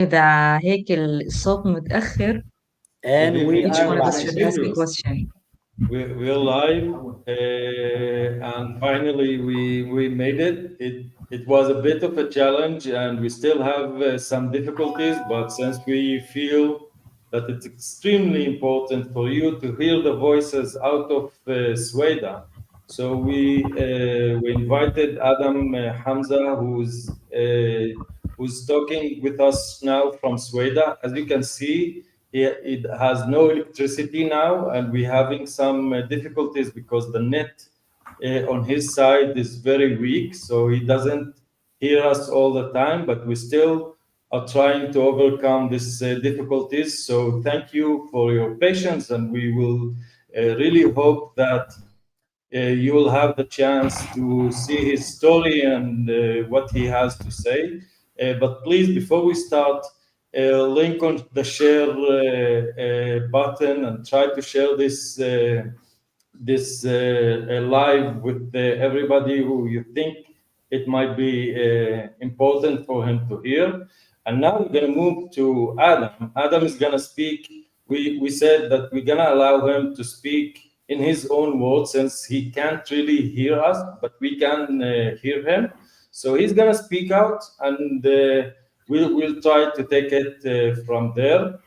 إذا هيك الصوت متأخر Good And we evening, each are one of us live. should ask a Hebros. question. We're live, and finally we made it. It was a bit of a challenge, and we still have some difficulties. But since we feel that it's extremely important for you to hear the voices out of Sweida, so we invited Adam Hamzeh, who's talking with us now from Sweida. As you can see, it has no electricity now, and we're having some difficulties because the net on his side is very weak, so he doesn't hear us all the time, but we still are trying to overcome these difficulties. So thank you for your patience, and we will really hope that you will have the chance to see his story and what he has to say. But please, before we start, link on the share button and try to share this live with everybody who you think it might be important for him to hear. And now we're going to move to Adam. Adam is going to speak. We said that we're going to allow him to speak in his own words since he can't really hear us, but we can hear him. So he's going to speak out, and we'll try to take it from there.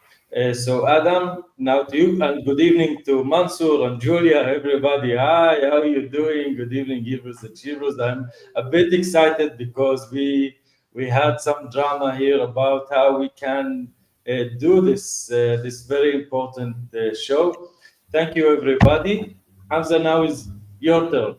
So Adam, now to you, and good evening to Mansour and Julia, everybody. Hi, how are you doing? Good evening, Hebros and Shebros. I'm a bit excited because we had some drama here about how we can do this very important show. Thank you, everybody. Hamza, now is your turn.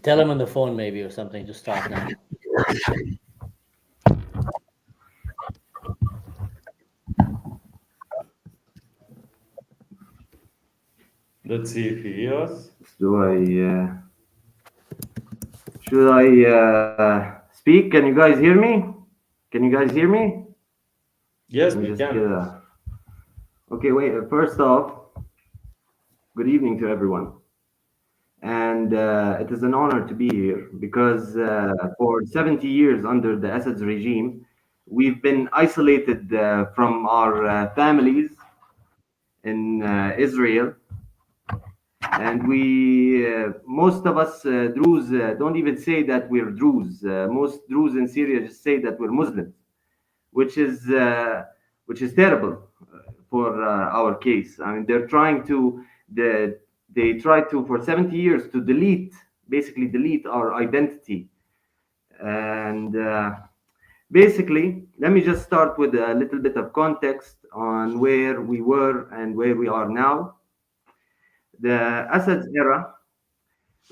Tell him on the phone maybe or something to start now. Let's see if he hears. Do should I speak? Can you guys hear me? Can you guys hear me? Yes, Let me we just get can. a. Okay, wait. First off, good evening to everyone, and it is an honor to be here because for 70 years under the Assad's regime, we've been isolated from our families in Israel, and we most of us Druze don't even say that we're Druze. Most Druze in Syria just say that we're Muslims, which is terrible for our case. I mean, they're trying to they try to for 70 years to basically delete our identity, and basically, let me just start with a little bit of context on where we were and where we are now. The Assad's era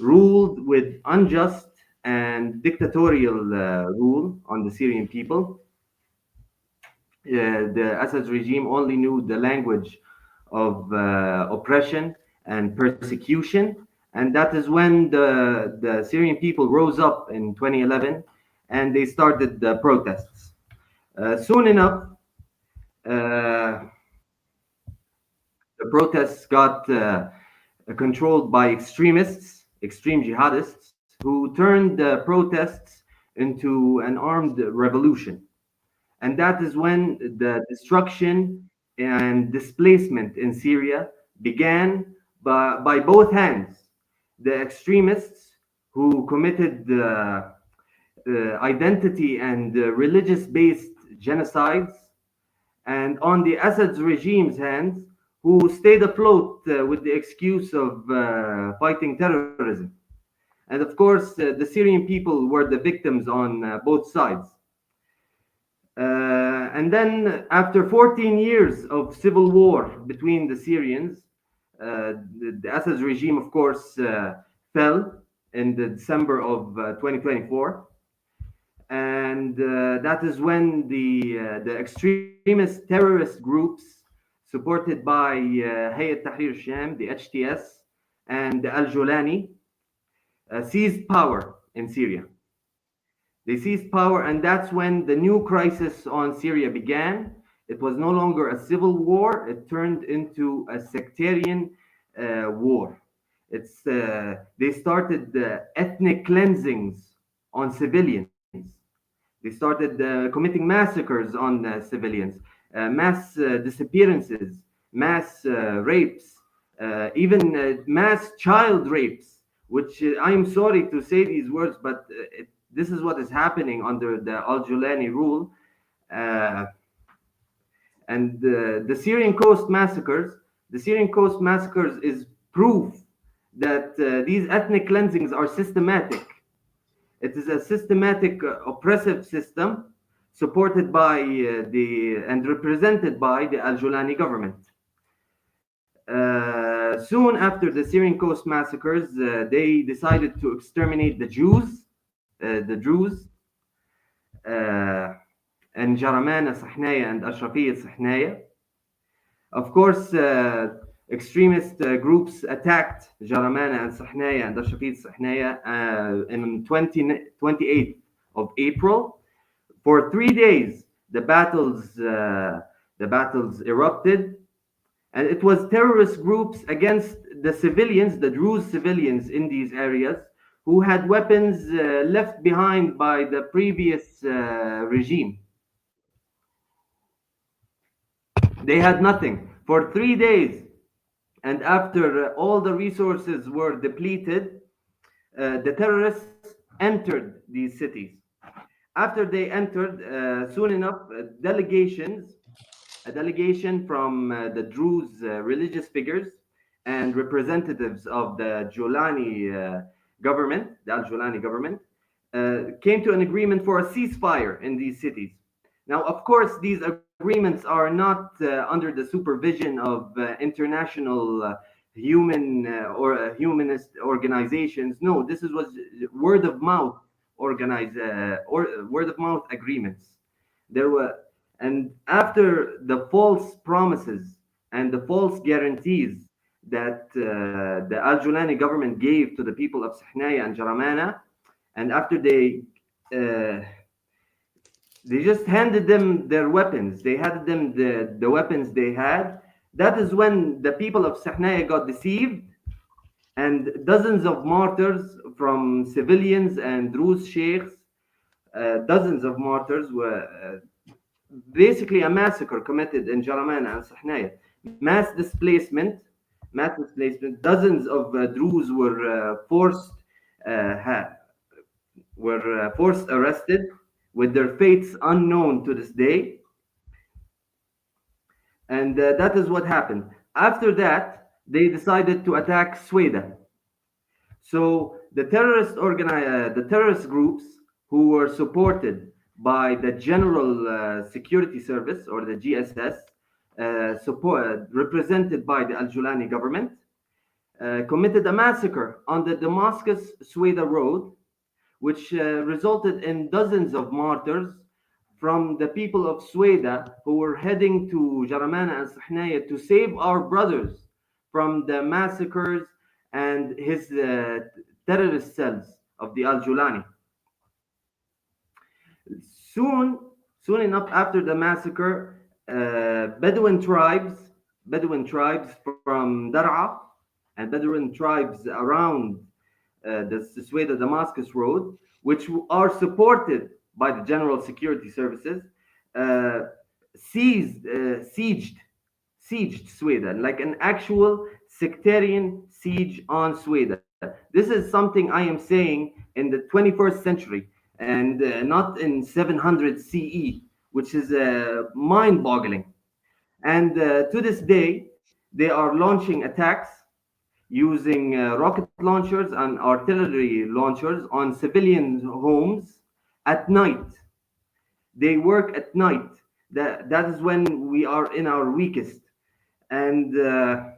ruled with unjust and dictatorial rule on the Syrian people. The Assad's regime only knew the language of oppression and persecution, and that is when the Syrian people rose up in 2011 and they started the protests. Soon enough, uh, the protests got controlled by extreme jihadists, who turned the protests into an armed revolution. And that is when the destruction and displacement in Syria began by both hands. The extremists who committed identity and religious based genocides, and on the Assad's regime's hands, who stayed afloat with the excuse of fighting terrorism. And of course, the Syrian people were the victims on both sides. And then, after 14 years of civil war between the Syrians, the Assad's regime, of course, fell in the December of 2024. And that is when the extremist terrorist groups supported by Hayat Tahrir Sham, the HTS, and Al Jolani seized power in Syria. They seized power, and that's when the new crisis on Syria began. It was no longer a civil war, it turned into a sectarian war. They started ethnic cleansings on civilians. They started committing massacres on civilians, mass disappearances, mass rapes, even mass child rapes, which I am sorry to say these words, but this is what is happening under the Al-Julani rule. And the Syrian Coast massacres, is proof that these ethnic cleansings are systematic. It is a systematic oppressive system supported by and represented by the Al-Julani government. Soon after the Syrian Coast massacres, they decided to exterminate the Druze, and Jaramana, Sahnaya, and Ashrafiyya Sahnaya. Of course, extremist groups attacked Jaramana and Sahnaya and Ashrafiyya Sahnaya in 28th of April. For 3 days, the battles erupted, and it was terrorist groups against the civilians, the Druze civilians in these areas, who had weapons left behind by the previous regime. They had nothing for 3 days, and after all the resources were depleted, the terrorists entered these cities. After they entered, soon enough, a delegation from the Druze religious figures and representatives of the Julani government, the Al-Julani government, came to an agreement for a ceasefire in these cities. Now, of course, these agreements are not under the supervision of international humanist organizations. No, this was word of mouth word of mouth agreements. And after the false promises and the false guarantees that the Al-Julani government gave to the people of Sahnaya and Jaramana, and after they just handed them their weapons, they handed them the weapons they had, that is when the people of Sahnaya got deceived, and dozens of martyrs from civilians and Druze sheikhs, dozens of martyrs were basically a massacre committed in Jaramana and Sahnaya. Mass displacement. Dozens of Druze were forced arrested, with their fates unknown to this day. And that is what happened. After that, they decided to attack Sweida. So the terrorist groups who were supported by the General Security Service, or the GSS, represented by the Al-Julani government, committed a massacre on the Damascus-Sweida road, which resulted in dozens of martyrs from the people of Sweida who were heading to Jaramana and Sahnaya to save our brothers from the massacres and his terrorist cells of the Al-Julani. Soon enough after the massacre, Bedouin tribes from Dar'a and Bedouin tribes around the Sweida Damascus road, which are supported by the General Security Services, sieged Sweida, like an actual sectarian siege on Sweida. This is something I am saying in the 21st century, and not in 700 CE, which is mind-boggling. And to this day, they are launching attacks using rocket launchers and artillery launchers on civilian homes at night. They work at night. That is when we are in our weakest. And there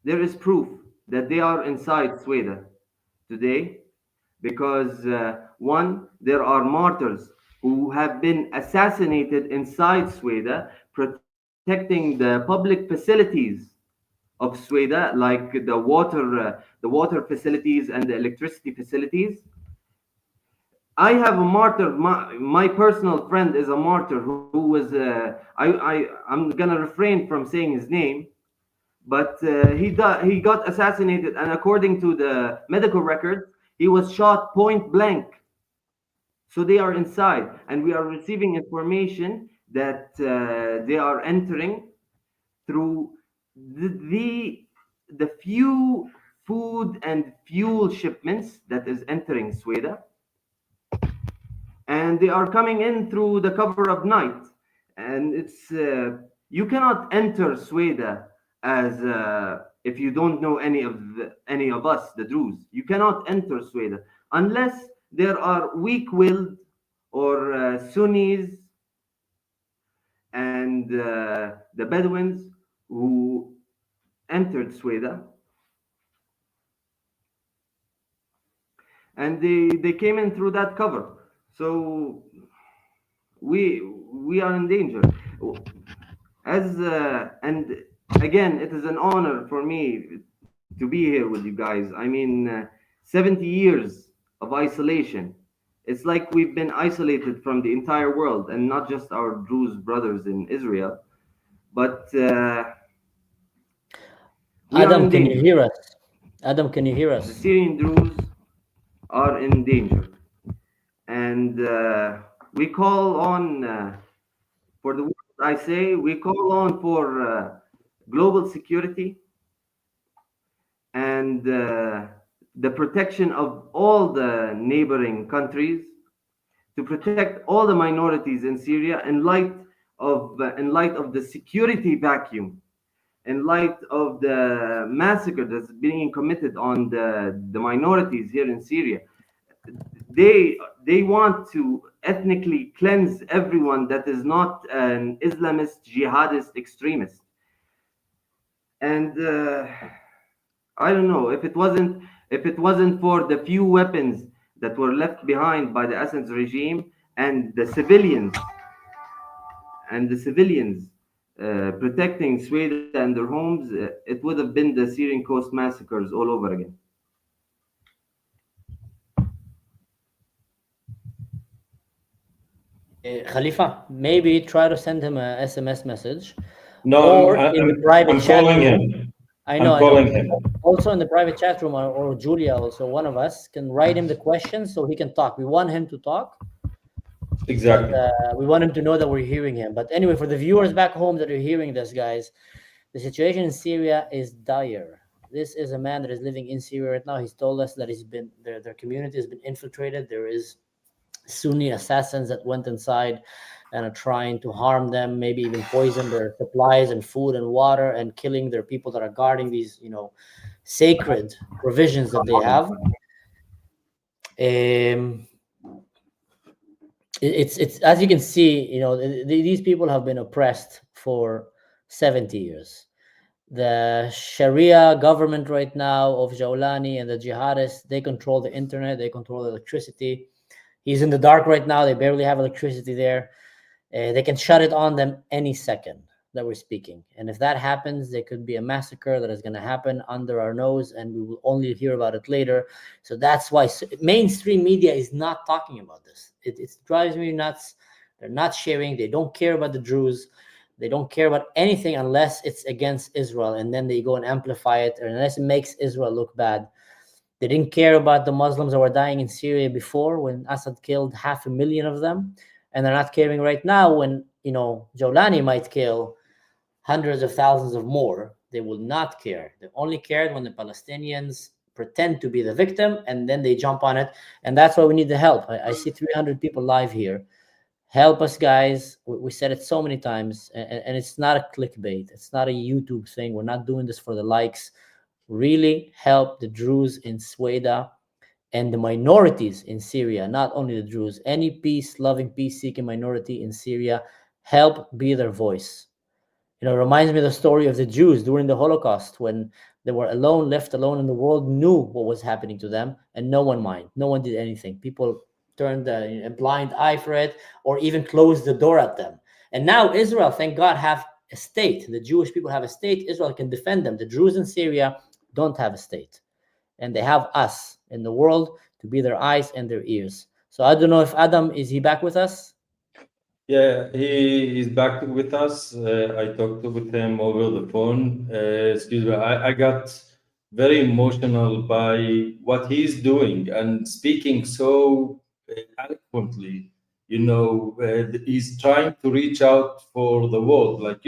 is proof that they are inside Sweida today, because one, there are martyrs who have been assassinated inside Sweida, protecting the public facilities of Sweida, like the water facilities and the electricity facilities. I have a martyr. My personal friend is a martyr who was. I'm gonna refrain from saying his name, but he got assassinated, and according to the medical records, he was shot point blank. So they are inside, and we are receiving information that they are entering through the few food and fuel shipments that is entering Sweida, and they are coming in through the cover of night. And it's you cannot enter Sweida as if you don't know any of us, the Druze. You cannot enter Sweida unless there are weak-willed or Sunnis and the Bedouins who entered Sweida, and they came in through that cover. So we are in danger. As and again, it is an honor for me to be here with you guys. I mean, 70 years of isolation. It's like we've been isolated from the entire world, and not just our Druze brothers in Israel, but we are Adam, in can you danger. hear us? Adam, can you hear The us? Syrian Druze are in danger, and we call on for the world. I say we call on for global security and the protection of all the neighboring countries, to protect all the minorities in Syria in light of the security vacuum, in light of the massacre that's being committed on the minorities here in Syria. They want to ethnically cleanse everyone that is not an Islamist, jihadist, extremist. And I don't know, if it wasn't for the few weapons that were left behind by the Assad's regime and the civilians protecting Sweida and their homes, it would have been the Syrian coast massacres all over again. Khalifa, maybe try to send him a SMS message. No, Or in the private I'm chat calling room. him. I know. I'm calling him. Also in the private chat room, or Julia, also one of us can write him the questions so he can talk. We want him to talk. Exactly. But, we want him to know that we're hearing him. But anyway, for the viewers back home that are hearing this, guys, the situation in Syria is dire. This is a man that is living in Syria right now. He's told us that their community has been infiltrated. There is Sunni assassins that went inside and are trying to harm them, maybe even poison their supplies and food and water, and killing their people that are guarding these, sacred provisions that they have. It's as you can see, these people have been oppressed for 70 years. The Sharia government right now of Jawlani and the jihadists, they control the internet, they control the electricity. He's in the dark right now. They barely have electricity there. They can shut it on them any second that we're speaking. And if that happens, there could be a massacre that is going to happen under our nose, and we will only hear about it later. So that's why mainstream media is not talking about this. It drives me nuts. They're not sharing. They don't care about the Druze. They don't care about anything unless it's against Israel, and then they go and amplify it, or unless it makes Israel look bad. They didn't care about the Muslims that were dying in Syria before, when Assad killed 500,000 of them. And they're not caring right now when, Jawlani might kill hundreds of thousands of more. They will not care. They only cared when the Palestinians pretend to be the victim, and then they jump on it. And that's why we need the help. I see 300 people live here. Help us, guys. We said it so many times, and it's not a clickbait. It's not a YouTube thing. We're not doing this for the likes. Really help the Druze in Sweida and the minorities in Syria, not only the Druze, any peace-loving, peace-seeking minority in Syria, help be their voice. It reminds me of the story of the Jews during the Holocaust, when they were left alone in the world, knew what was happening to them, and no one minded. No one did anything. People turned a blind eye for it, or even closed the door at them. And now Israel, thank God, have a state. The Jewish people have a state. Israel can defend them. The Druze in Syria don't have a state. And they have us in the world to be their eyes and their ears. So I don't know if Adam, is he back with us? Yeah, he is back with us. I talked with him over the phone. Excuse me, I got very emotional by what he's doing and speaking so eloquently. He's trying to reach out for the world. Like,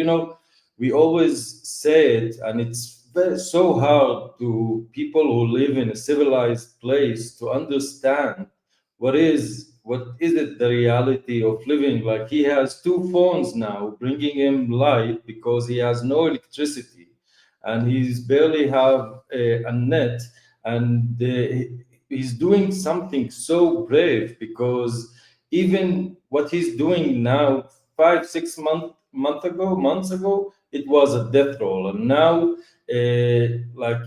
we always say it, and it's so hard to people who live in a civilized place to understand what is it the reality of living. Like, he has two phones now bringing him light because he has no electricity, and he's barely have a net, and he's doing something so brave, because even what he's doing now, 5 6 months ago, it was a death roll. And now, like,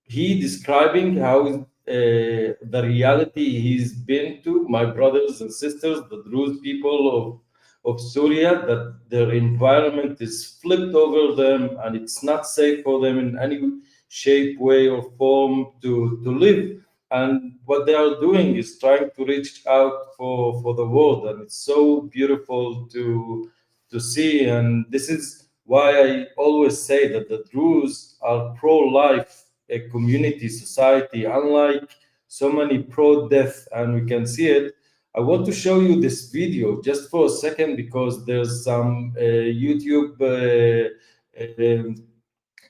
he describing how the reality he's been to, my brothers and sisters, the Druze people of Syria, that their environment is flipped over them, and it's not safe for them in any shape, way, or form to live. And what they are doing is trying to reach out for the world, and it's so beautiful to see. And this is why I always say that the Druze are pro-life, a community society, unlike so many pro-death, and we can see it. I want to show you this video just for a second, because there's some YouTube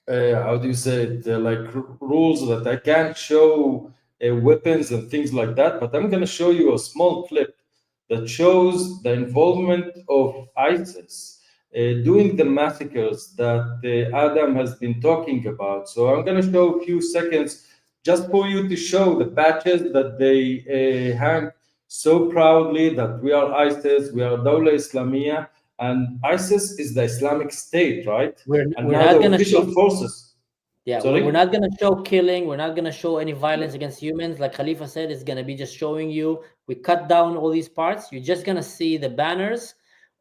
how do you say it, rules that I can't show weapons and things like that. But I'm going to show you a small clip that shows the involvement of ISIS doing the massacres that Adam has been talking about. So I'm going to show a few seconds just for you to show the patches that they hang so proudly, that we are ISIS, we are Dawla Islamiyah, and ISIS is the Islamic State, right? And We're now not the gonna official show, forces. yeah, Sorry? we're not gonna show killing. We're not gonna show any violence against humans. Like Khalifa said, it's gonna be just showing you. We cut down all these parts. You're just gonna see the banners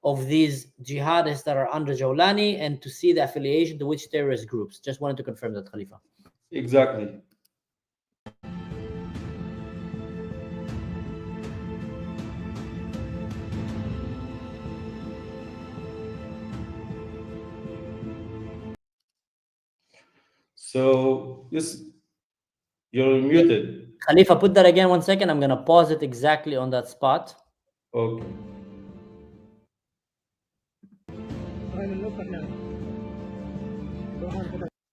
of these jihadists that are under Jawlani, and to see the affiliation to which terrorist groups. Just wanted to confirm that, Khalifa. Exactly. So this, you're muted. Khalifa, put that again 1 second. I'm gonna pause it exactly on that spot. Okay.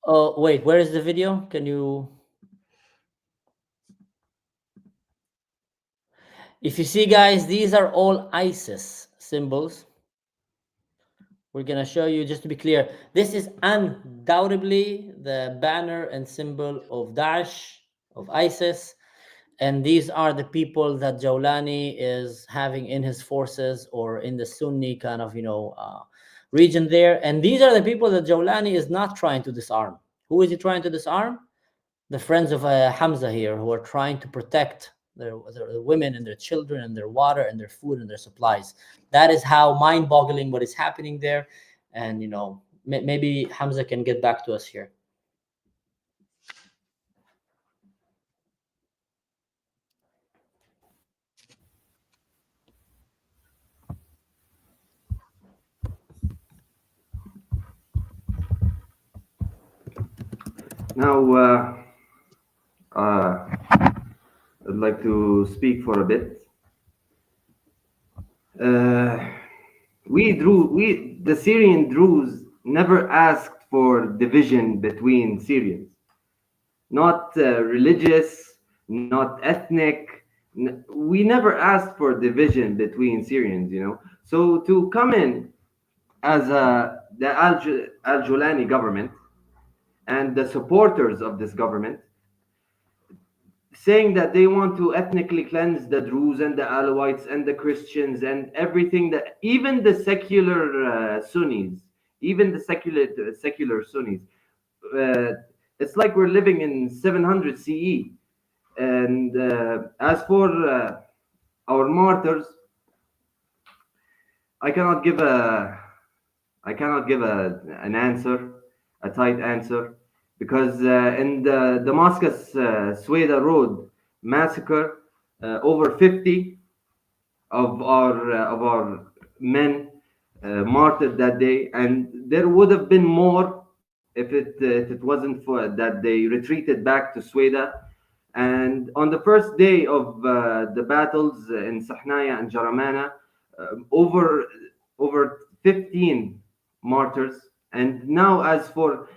Oh, wait, where is the video? Can you... If you see, guys, these are all ISIS symbols. We're going to show you, just to be clear, this is undoubtedly the banner and symbol of Daesh, of ISIS. And these are the people that Jawlani is having in his forces, or in the Sunni kind of, region there. And these are the people that Jawlani is not trying to disarm. Who is he trying to disarm? The friends of Hamzeh here, who are trying to protect their women and their children and their water and their food and their supplies. That is how mind-boggling what is happening there. And maybe Hamzeh can get back to us here. Now, I'd like to speak for a bit. The Syrian Druze never asked for division between Syrians, not religious, not ethnic. We never asked for division between Syrians, So to come in as the Al-Julani government and the supporters of this government, saying that they want to ethnically cleanse the Druze and the Alawites and the Christians and everything, that even the secular Sunnis, even the secular Sunnis, it's like we're living in 700 CE. And as for our martyrs, I cannot give an answer, a tight answer, because in the Damascus Sweida Road massacre, over 50 of our men martyred that day, and there would have been more if it wasn't for that they retreated back to Sweida. And on the first day of the battles in Sahnaya and Jaramana, over 15 martyrs. And now, as for,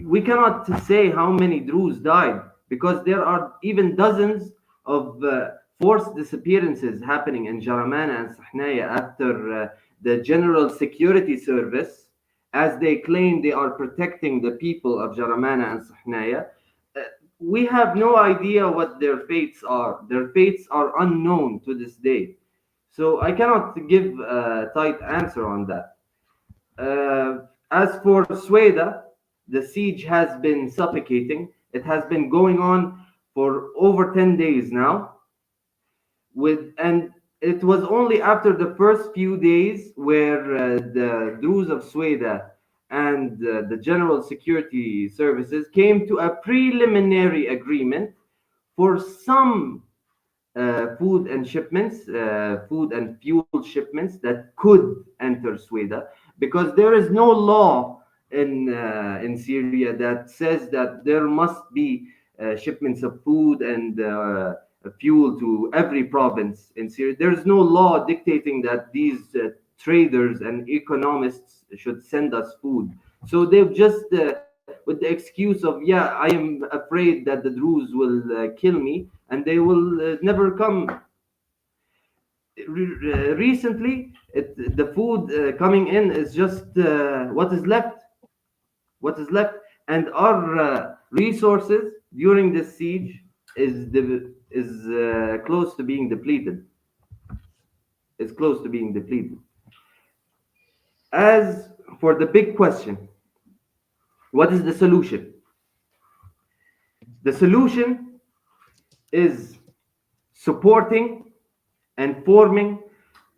we cannot say how many Druze died, because there are even dozens of forced disappearances happening in Jaramana and Sahnaya after the General Security Service, as they claim they are protecting the people of Jaramana and Sahnaya. We have no idea what their fates are. Their fates are unknown to this day. So I cannot give a tight answer on that. As for Sweida, the siege has been suffocating. It has been going on for over 10 days now. And it was only after the first few days where the Druze of Sweida and the General Security Services came to a preliminary agreement for some food and shipments, food and fuel shipments that could enter Sweida, because there is no law in Syria that says that there must be shipments of food and fuel to every province in Syria. There is no law dictating that these traders and economists should send us food. So they've just, with the excuse of, yeah, I am afraid that the Druze will kill me, and they will never come. Recently, the food coming in is just what is left. What is left, and our resources during this siege is close to being depleted. It's close to being depleted. As for the big question, what is the solution? The solution is supporting and forming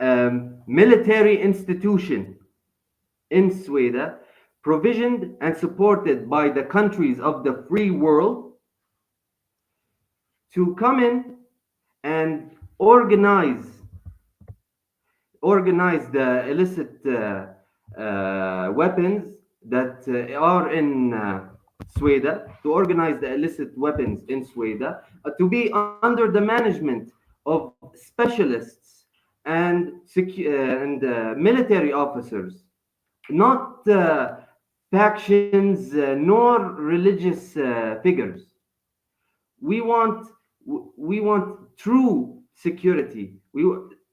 a military institution in Sweida, provisioned and supported by the countries of the free world, to come in and organize the illicit weapons that are in Sweida, to organize the illicit weapons in Sweida, to be under the management of specialists and military officers, not factions nor religious figures. We want true security.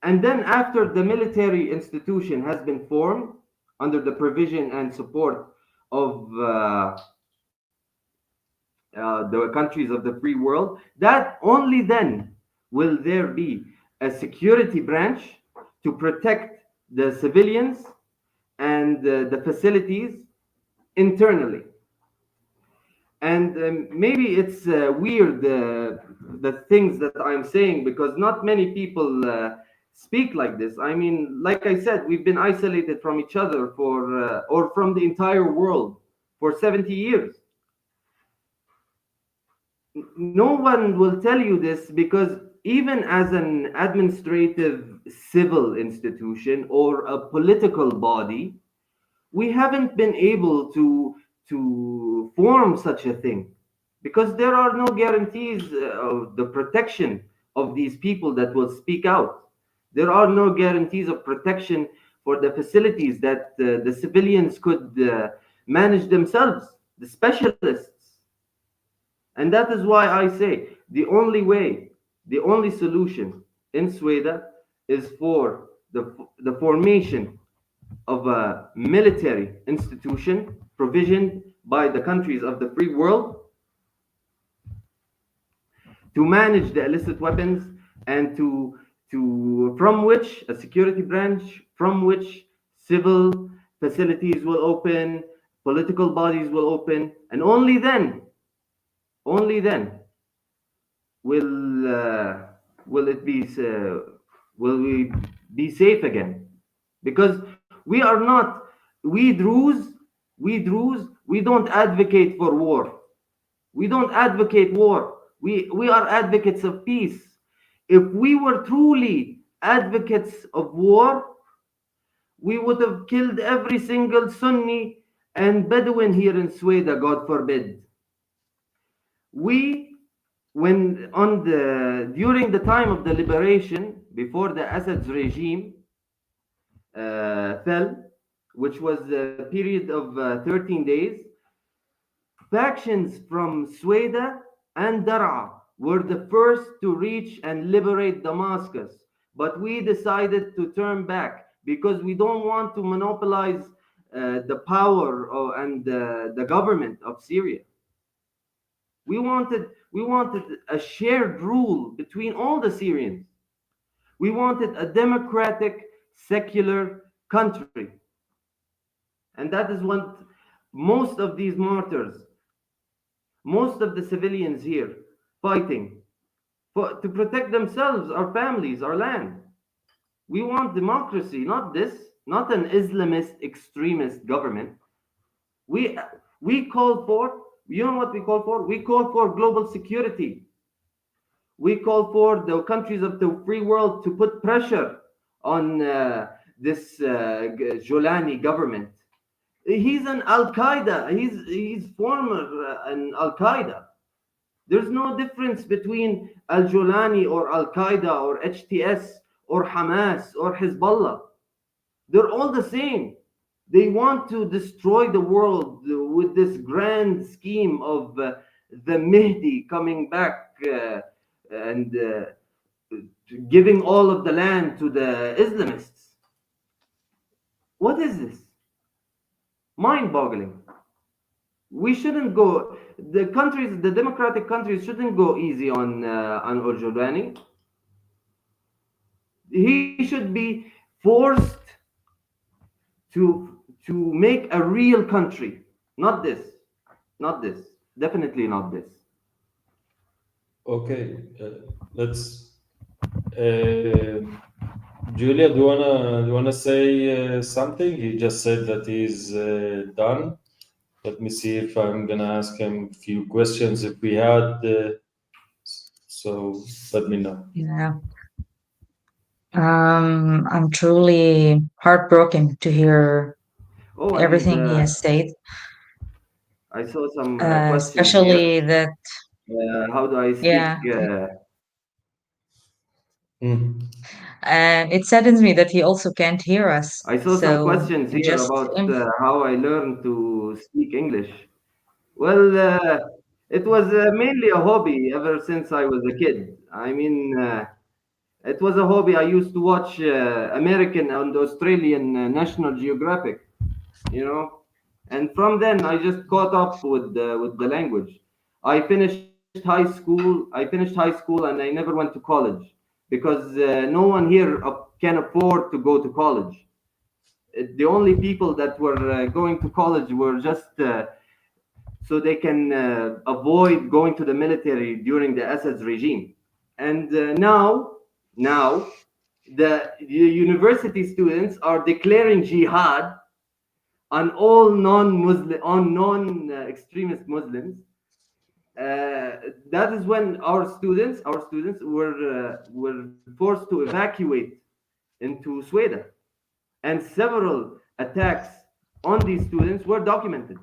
And then after the military institution has been formed under the provision and support of the countries of the free world, that only then will there be a security branch to protect the civilians and the facilities internally. And maybe it's weird, the things that I'm saying, because not many people speak like this. I mean, like I said, we've been isolated from each other or from the entire world for 70 years. No one will tell you this, because even as an administrative civil institution or a political body, we haven't been able to form such a thing, because there are no guarantees of the protection of these people that will speak out. There are no guarantees of protection for the facilities that the civilians could manage themselves, the specialists. And that is why I say the only way, the only solution in Sweida is for the formation of a military institution provisioned by the countries of the free world to manage the illicit weapons, and from which a security branch, from which civil facilities will open, political bodies will open, and only then will it be will we be safe again. Because we are not, we Druze, we don't advocate for war. We don't advocate war. We are advocates of peace. If we were truly advocates of war, we would have killed every single Sunni and Bedouin here in Sweida, God forbid. We, during the time of the liberation, before the Assad's regime fell, which was a period of 13 days, factions from Sweida and Dar'a were the first to reach and liberate Damascus. But we decided to turn back because we don't want to monopolize the power and the government of Syria. We wanted a shared rule between all the Syrians. We wanted a democratic, secular country. And that is what most of these martyrs, most of the civilians here fighting to protect themselves, our families, our land. We want democracy, not this, not an Islamist extremist government. We call for, you know what we call for? We call for global security. We call for the countries of the free world to put pressure on this Jolani government. He's an Al-Qaeda. He's former an Al-Qaeda. There's no difference between Al-Jolani or Al-Qaeda or HTS or Hamas or Hezbollah. They're all the same. They want to destroy the world with this grand scheme of the Mahdi coming back and giving all of the land to the Islamists. What is this? Mind-boggling. We shouldn't go. The democratic countries shouldn't go easy on Al-Jolani. He should be forced to make a real country, not this, definitely not this. Okay, let's. Julia, do you wanna say something? He just said that he's done. Let me see if I'm gonna ask him a few questions if we had. So let me know. Yeah. I'm truly heartbroken to hear everything he has said. I saw some questions especially here. that. How do I speak? Yeah. And it saddens me that he also can't hear us. I saw some questions here just about how I learned to speak English. Well, it was mainly a hobby ever since I was a kid. I mean, it was a hobby. I used to watch American and Australian National Geographic, you know, and from then I just caught up with the language. I finished high school, and I never went to college because no one here can afford to go to college. The only people that were going to college were just so they can avoid going to the military during the Assad's regime. And now the university students are declaring jihad on all non-extremist Muslims. That is when our students were forced to evacuate into Sweida, and several attacks on these students were documented.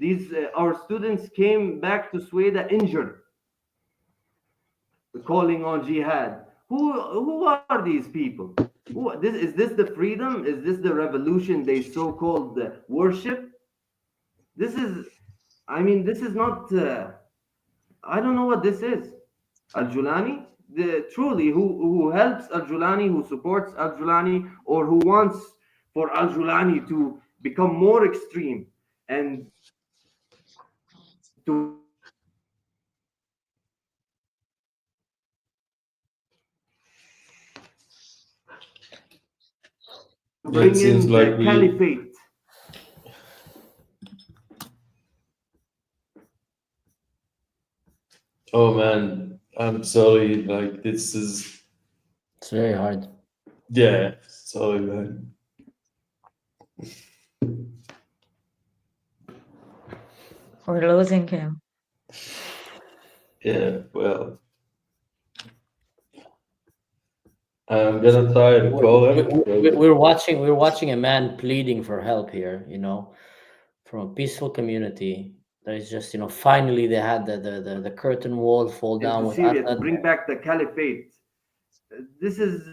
These our students came back to Sweida injured, calling on jihad. Who are these people? Is this the freedom? Is this the revolution they so-called worship? This is, I mean, this is not. I don't know what this is. Al-Jolani, truly, who helps Al-Jolani, who supports Al-Jolani, or who wants for Al-Jolani to become more extreme and to bring in the caliphate. Oh man, I'm sorry. Like this is. It's very hard. Yeah, sorry, man. We're losing him. Yeah, well. I'm gonna try to call him. We're watching a man pleading for help here, from a peaceful community. That is just, finally they had the curtain wall fall down into with Syria to Assad. bring back the caliphate. This is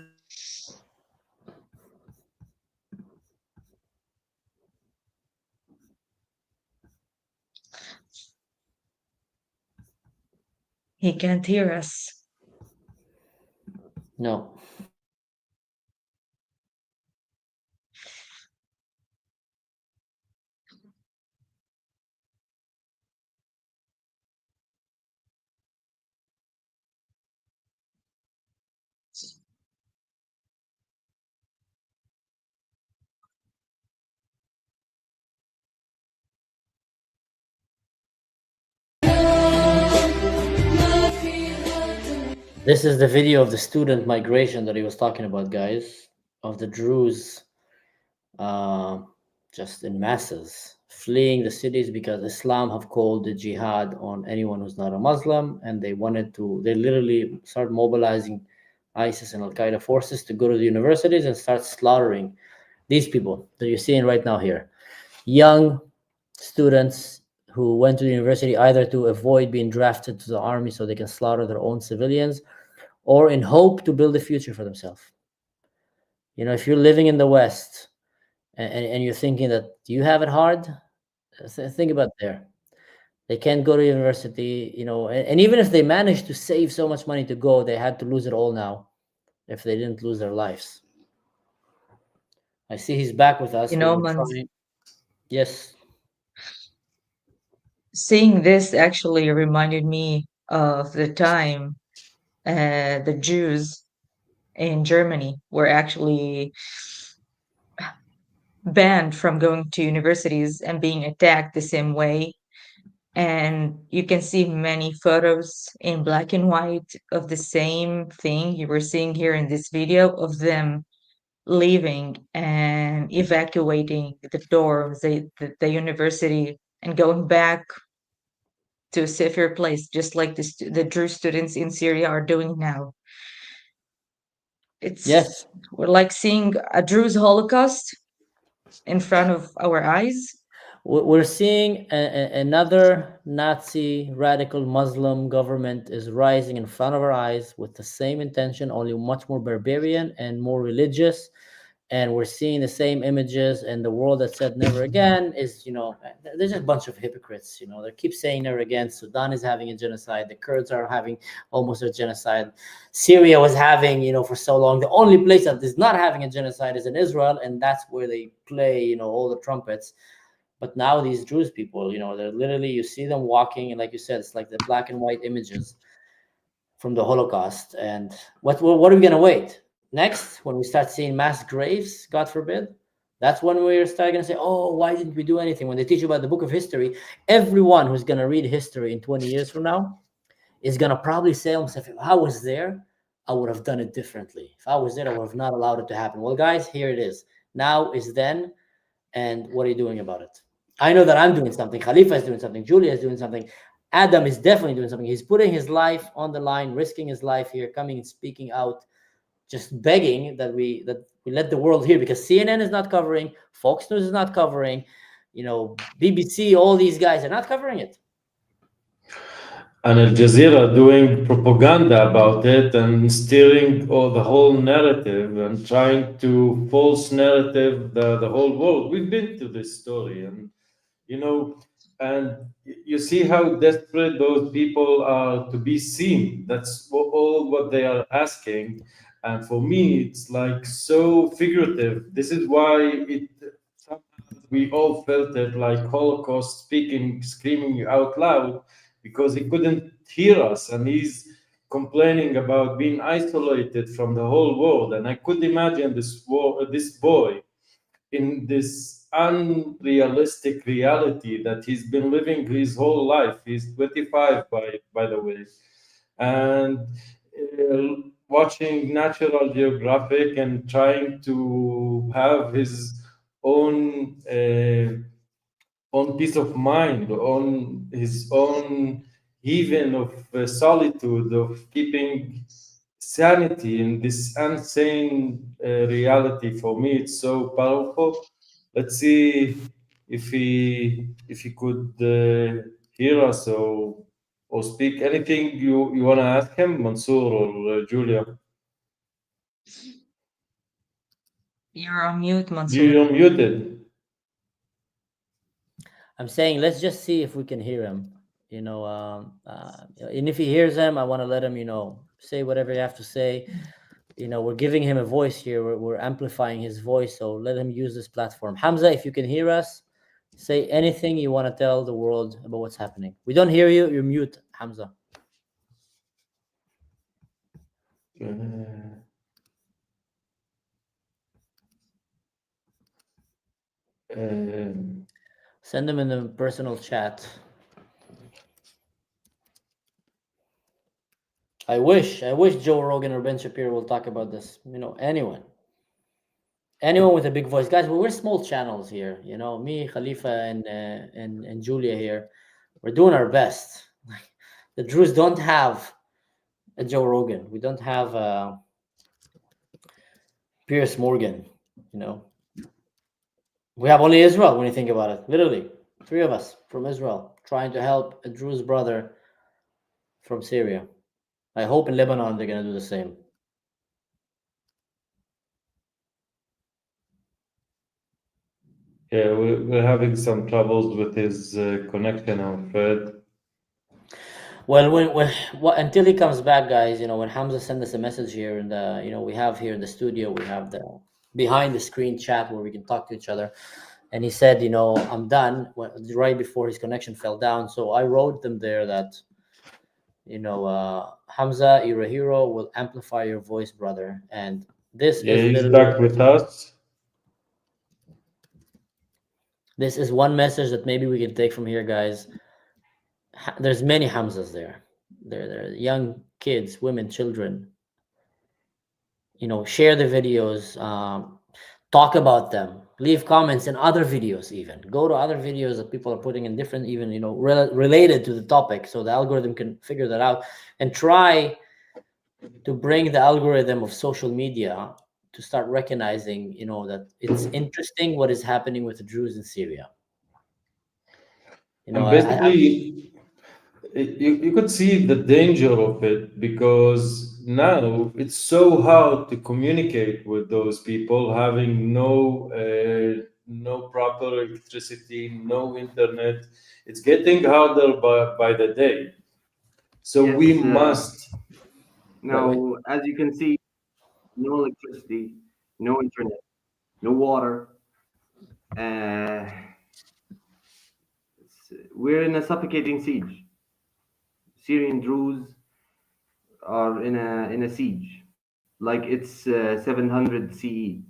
He can't hear us. No. This is the video of the student migration that he was talking about, guys, of the Druze, uh, just in masses, fleeing the cities because Islam have called the jihad on anyone who's not a Muslim, and they literally start mobilizing ISIS and Al Qaeda forces to go to the universities and start slaughtering these people that you're seeing right now here. Young students who went to the university either to avoid being drafted to the army so they can slaughter their own civilians, or in hope to build a future for themselves. If you're living in the West and you're thinking that you have it hard, think about there. They can't go to university, and even if they managed to save so much money to go, they had to lose it all now if they didn't lose their lives. I see he's back with us. You We know, were trying. Yes. seeing this actually reminded me of the time the Jews in Germany were actually banned from going to universities and being attacked the same way. And you can see many photos in black and white of the same thing you were seeing here in this video of them leaving and evacuating the dorms, the university, and going back to a safer place, just like the Druze students in Syria are doing now. Yes. We're like seeing a Druze Holocaust in front of our eyes. We're seeing another Nazi radical Muslim government is rising in front of our eyes with the same intention, only much more barbarian and more religious. And we're seeing the same images, and the world that said never again is, there's a bunch of hypocrites. They keep saying never again. Sudan is having a genocide. The Kurds are having almost a genocide. Syria was having, for so long. The only place that is not having a genocide is in Israel, and that's where they play, all the trumpets. But now these Druze people, they're literally, you see them walking, and like you said, it's like the black and white images from the Holocaust. And what are we going to wait? Next, when we start seeing mass graves, God forbid, that's when we're starting to say, oh, why didn't we do anything? When they teach you about the book of history, everyone who's going to read history in 20 years from now is going to probably say to himself, if I was there, I would have done it differently. If I was there, I would have not allowed it to happen. Well, guys, here it is. Now is then, and what are you doing about it? I know that I'm doing something. Khalifa is doing something. Julia is doing something. Adam is definitely doing something. He's putting his life on the line, risking his life here, coming and speaking out, just begging that we let the world hear, because CNN is not covering, Fox News is not covering, BBC, all these guys are not covering it. And Al Jazeera doing propaganda about it and steering all the whole narrative and trying to false narrative the whole world. We've been to this story, and and you see how desperate those people are to be seen. That's all what they are asking. And for me, it's like so figurative. This is why we all felt it like Holocaust speaking, screaming out loud, because he couldn't hear us, and he's complaining about being isolated from the whole world. And I could imagine this boy in this unrealistic reality that he's been living his whole life. He's 25, by the way, and watching Natural Geographic and trying to have his own peace of mind, on his own haven of solitude, of keeping sanity in this insane reality. For me, it's so powerful. Let's see if he could hear us or speak. Anything you want to ask him, Mansour or Julia? You're on mute, Mansour. You're muted. I'm saying let's just see if we can hear him. And if he hears him, I want to let him, say whatever you have to say. We're giving him a voice here. We're amplifying his voice, so let him use this platform. Hamza, if you can hear us, say anything you want to tell the world about what's happening. We don't hear you. You're mute, Hamza. Send them in the personal chat. I wish Joe Rogan or Ben Shapiro will talk about this. Anyone with a big voice, guys. We're small channels here. Me, Khalifa, and Julia here. We're doing our best. The Druze don't have a Joe Rogan. We don't have Pierce Morgan. We have only Israel when you think about it. Literally, 3 of us from Israel trying to help a Druze brother from Syria. I hope in Lebanon they're going to do the same. Yeah, we're having some troubles with his connection, I'm afraid. Well, until he comes back, guys, when Hamza sent us a message here, and we have here in the studio, we have the behind the screen chat where we can talk to each other, and he said, I'm done right before his connection fell down. So I wrote them there that, Hamza, you're a hero. Will amplify your voice, brother. And this Yeah, is he's literally back with us. This is one message that maybe we can take from here, guys. There's many Hamzas there. There are young kids, women, children. Share the videos, talk about them, leave comments in other videos, even go to other videos that people are putting in different, even related to the topic, so the algorithm can figure that out and try to bring the algorithm of social media to start recognizing, that it's interesting what is happening with the Druze in Syria. And basically, you could see the danger of it, because now it's so hard to communicate with those people, having no proper electricity, no internet. It's getting harder by the day. So Yes, we must. Now, as you can see, no electricity, no internet, no water. We're in a suffocating siege. Syrian Druze are in a siege, like it's 700 CE.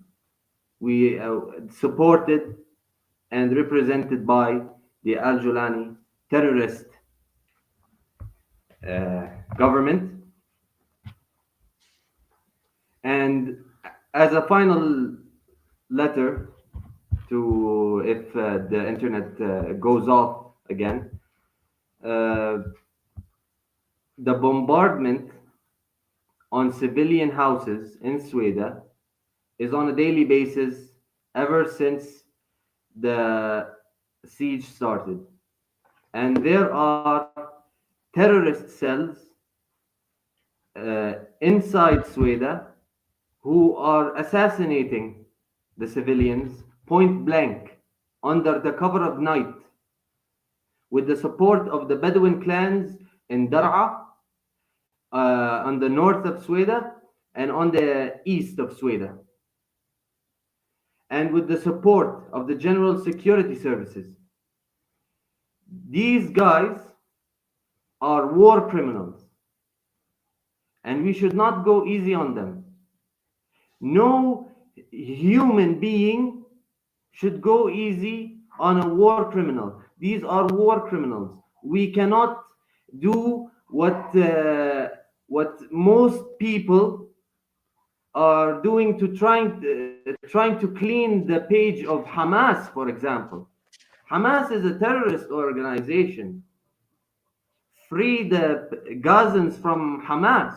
We supported and represented by the Al Julani terrorist government. And as a final letter to, if the internet goes off again, the bombardment on civilian houses in Sweida is on a daily basis ever since the siege started. And there are terrorist cells inside Sweida who are assassinating the civilians point blank under the cover of night with the support of the Bedouin clans in Dar'a, on the north of Sweida and on the east of Sweida, and with the support of the general security services. These guys are war criminals, and we should not go easy on them. No human being should go easy on a war criminal. These are war criminals. We cannot do what most people are doing to trying to clean the page of Hamas, for example. Hamas is a terrorist organization. Free the Gazans from Hamas.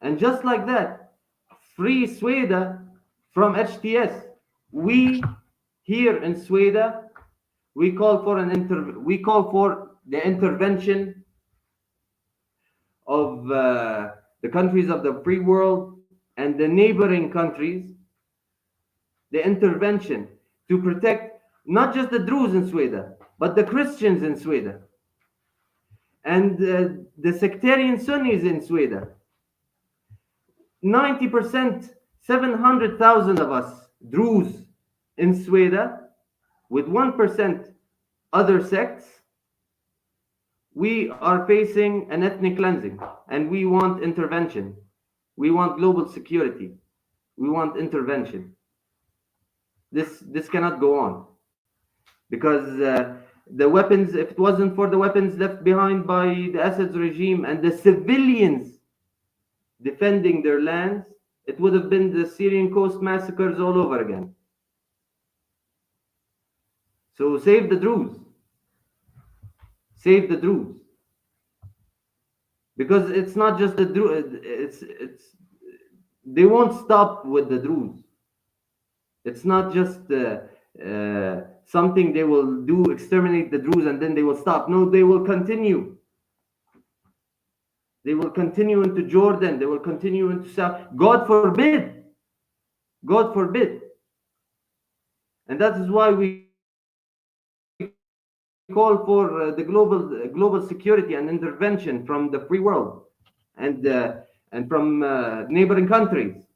And just like that, free Sweida from HTS. We here in Sweida, we call for the intervention of the countries of the free world and the neighboring countries, the intervention to protect not just the Druze in Sweida, but the Christians in Sweida and the sectarian Sunnis in Sweida. 90%, 700,000 of us Druze in Sweida, with 1% other sects, we are facing an ethnic cleansing, and we want intervention. We want global security. We want intervention. This cannot go on, because the weapons, if it wasn't for the weapons left behind by the Assad's regime and the civilians defending their lands, it would have been the Syrian coast massacres all over again. So save the Druze. Save the Druze. Because it's not just the Druze, they won't stop with the Druze. It's not just something they will do, exterminate the Druze, and then they will stop. No, they will continue. They will continue into Jordan. They will continue into South. God forbid. God forbid. And that is why we call for the global security and intervention from the free world and from neighboring countries.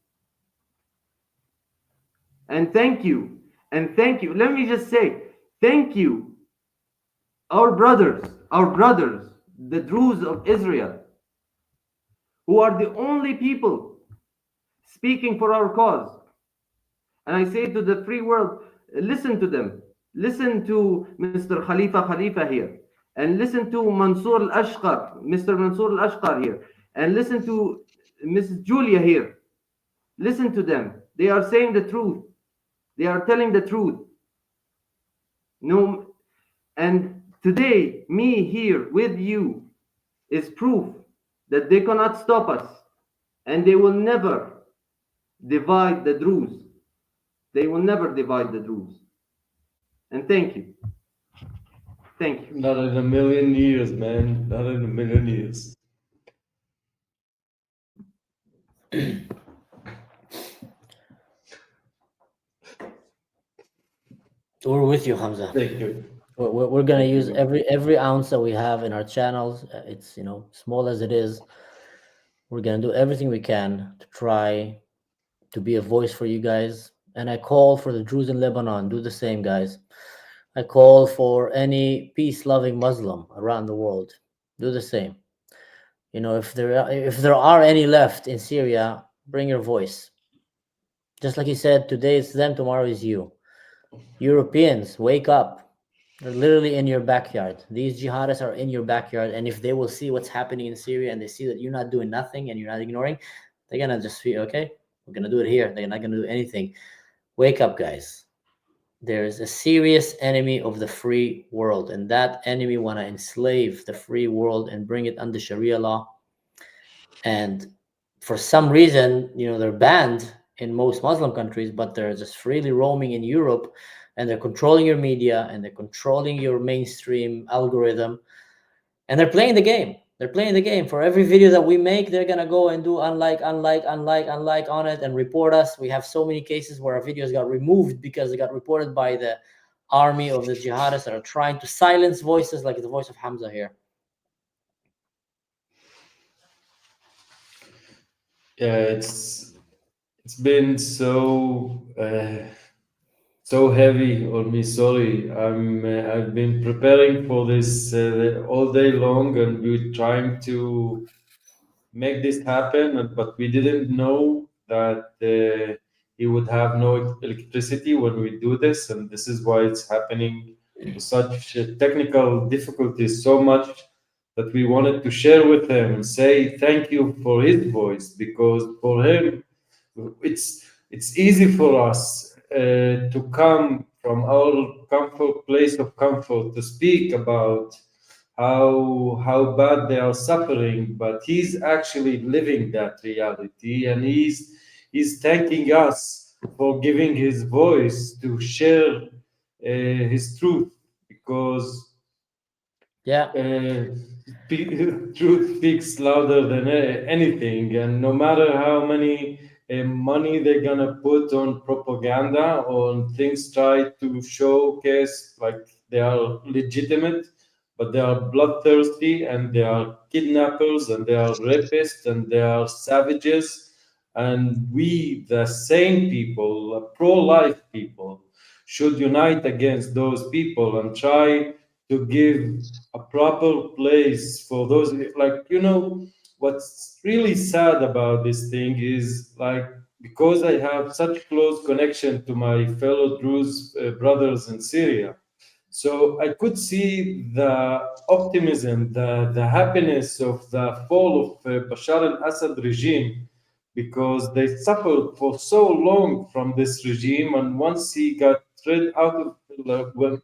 And thank you. And thank you. Let me just say, thank you, our brothers, the Druze of Israel, who are the only people speaking for our cause. And I say to the free world, listen to them. Listen to Mr. Khalifa here. And listen to Mansour al-Ashkar, Mr. Mansour al-Ashkar here. And listen to Mrs. Julia here. Listen to them. They are saying the truth. They are telling the truth. No, and today, me here with you is proof that they cannot stop us, and they will never divide the Druze. They will never divide the Druze. And thank you. Thank you. Not in a million years, man. Not in a million years. We're with you, Hamzeh. Thank you. We're gonna use every ounce that we have in our channels. It's, you know, small as it is. We're gonna do everything we can to try to be a voice for you guys. And I call for the Druze in Lebanon. Do the same, guys. I call for any peace-loving Muslim around the world. Do the same. You know, if there are any left in Syria, bring your voice. Just like he said, today it's them, tomorrow is you. Europeans, wake up. They're literally in your backyard. These jihadists are in your backyard, and if they will see what's happening in Syria and they see that you're not doing nothing and you're not ignoring, they're gonna just feel, okay, we're gonna do it here. They're not gonna do anything. Wake up, guys. There's a serious enemy of the free world, and that enemy want to enslave the free world and bring it under Sharia law. And for some reason, you know, they're banned in most Muslim countries, but they're just freely roaming in Europe, and they're controlling your media, and they're controlling your mainstream algorithm, and they're playing the game. They're playing the game. For every video that we make, they're gonna go and do unlike on it and report us. We have so many cases where our videos got removed because they got reported by the army of the jihadists that are trying to silence voices like the voice of Hamzeh here. Yeah, it's been so heavy on me. Sorry, I've been preparing for this all day long, and we're trying to make this happen, but we didn't know that he would have no electricity when we do this, and this is why it's happening with such technical difficulties so much that we wanted to share with him and say thank you for his voice, because for him it's easy for us to come from our place of comfort to speak about how bad they are suffering, but he's actually living that reality, and he's thanking us for giving his voice to share his truth, because Yeah. truth speaks louder than anything, and no matter how many money they're gonna put on propaganda, on things try to showcase like they are legitimate, but they are bloodthirsty, and they are kidnappers, and they are rapists, and they are savages. And we, the sane people, pro-life people, should unite against those people and try to give a proper place for those. Like, what's really sad about this thing is, like, because I have such close connection to my fellow Druze brothers in Syria, so I could see the optimism, the happiness of the fall of Bashar al-Assad regime, because they suffered for so long from this regime, and once he got rid out of,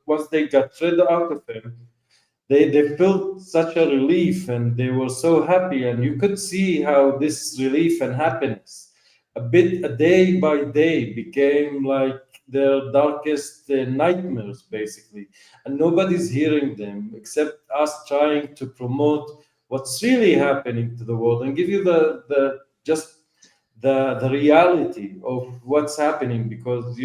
once they got rid out of him, they felt such a relief, and they were so happy, and you could see how this relief and happiness, a day by day, became like their darkest nightmares, basically. And nobody's hearing them except us trying to promote what's really happening to the world and give you the just the reality of what's happening, because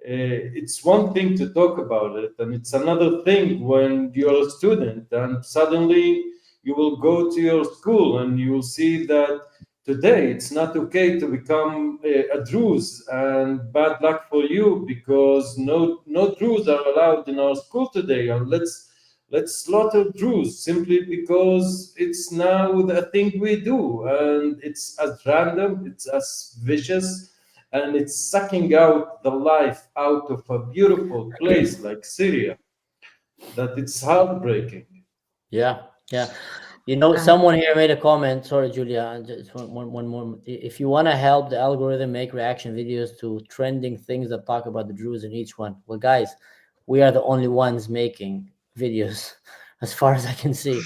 it's one thing to talk about it, and it's another thing when you're a student and suddenly you will go to your school and you will see that today it's not okay to become a Druze, and bad luck for you, because no Druze are allowed in our school today, and let's slaughter Druze simply because it's now the thing we do, and it's as random, it's as vicious, and it's sucking out the life out of a beautiful place like Syria, that it's heartbreaking. Yeah. Yeah. Uh, Someone here made a comment. Sorry, Julia. Just one more. If you want to help the algorithm make reaction videos to trending things that talk about the Druze in each one, well, guys, we are the only ones making videos, as far as I can see,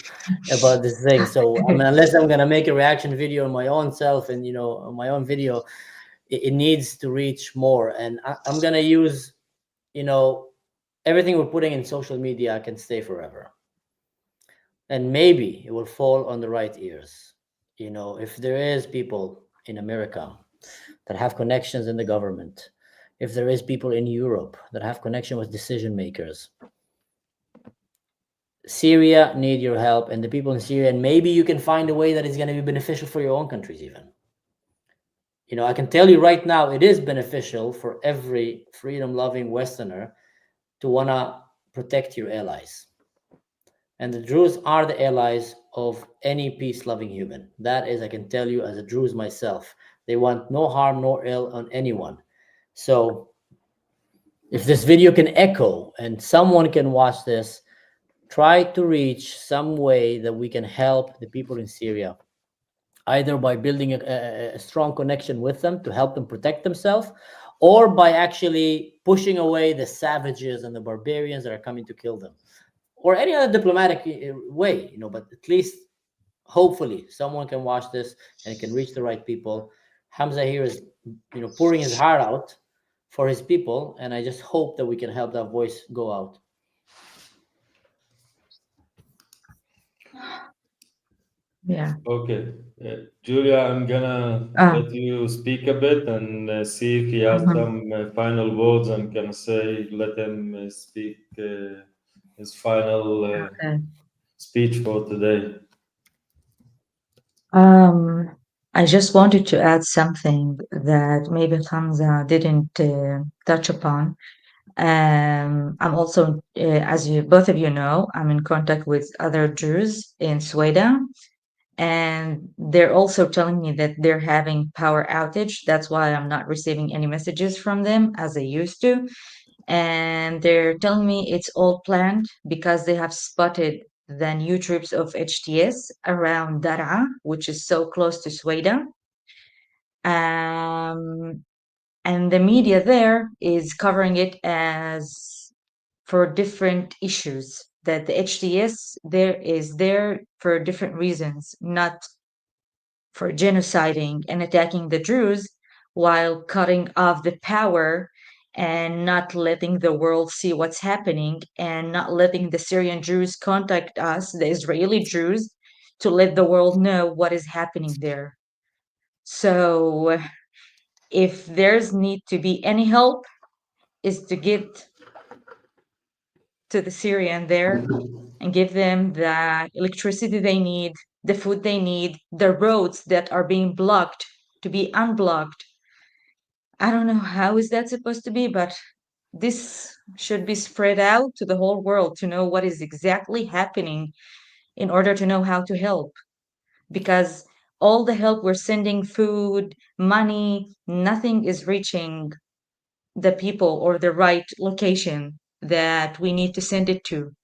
about this thing. So, I mean, unless I'm gonna make a reaction video on my own self and on my own video, it needs to reach more. And I'm gonna use, everything we're putting in social media can stay forever, and maybe it will fall on the right ears. If there is people in America that have connections in the government, if there is people in Europe that have connection with decision makers, Syria need your help, and the people in Syria, and maybe you can find a way that is going to be beneficial for your own countries even. I can tell you right now, it is beneficial for every freedom-loving Westerner to want to protect your allies. And the Druze are the allies of any peace-loving human. That is, I can tell you as a Druze myself, they want no harm nor ill on anyone. So if this video can echo and someone can watch this, try to reach some way that we can help the people in Syria, either by building a strong connection with them to help them protect themselves, or by actually pushing away the savages and the barbarians that are coming to kill them, or any other diplomatic way, but at least hopefully someone can watch this and it can reach the right people. Hamzeh here is, pouring his heart out for his people, and I just hope that we can help that voice go out. yeah. Okay, Julia, I'm gonna Uh, let you speak a bit and see if he has mhm. some final words. I'm gonna say let him speak his final Okay. speech for today. Um, I just wanted to add something that maybe Hamza didn't touch upon. I'm also, as you both of you know, I'm in contact with other Jews in Sweida, and they're also telling me that they're having power outage. That's why I'm not receiving any messages from them as I used to. And they're telling me it's all planned because they have spotted the new troops of HTS around Daraa, which is so close to Sweida. Um, and the media there is covering it as for different issues that the HTS there for different reasons, not for genociding and attacking the Druze while cutting off the power and not letting the world see what's happening and not letting the Syrian Druze contact us, the Israeli Druze, to let the world know what is happening there. So if there's need to be any help, is to get to the Syrian there and give them the electricity they need, the food they need, the roads that are being blocked to be unblocked. I don't know how is that supposed to be, but this should be spread out to the whole world to know what is exactly happening in order to know how to help. Because all the help we're sending, food, money, nothing is reaching the people or the right location that we need to send it to.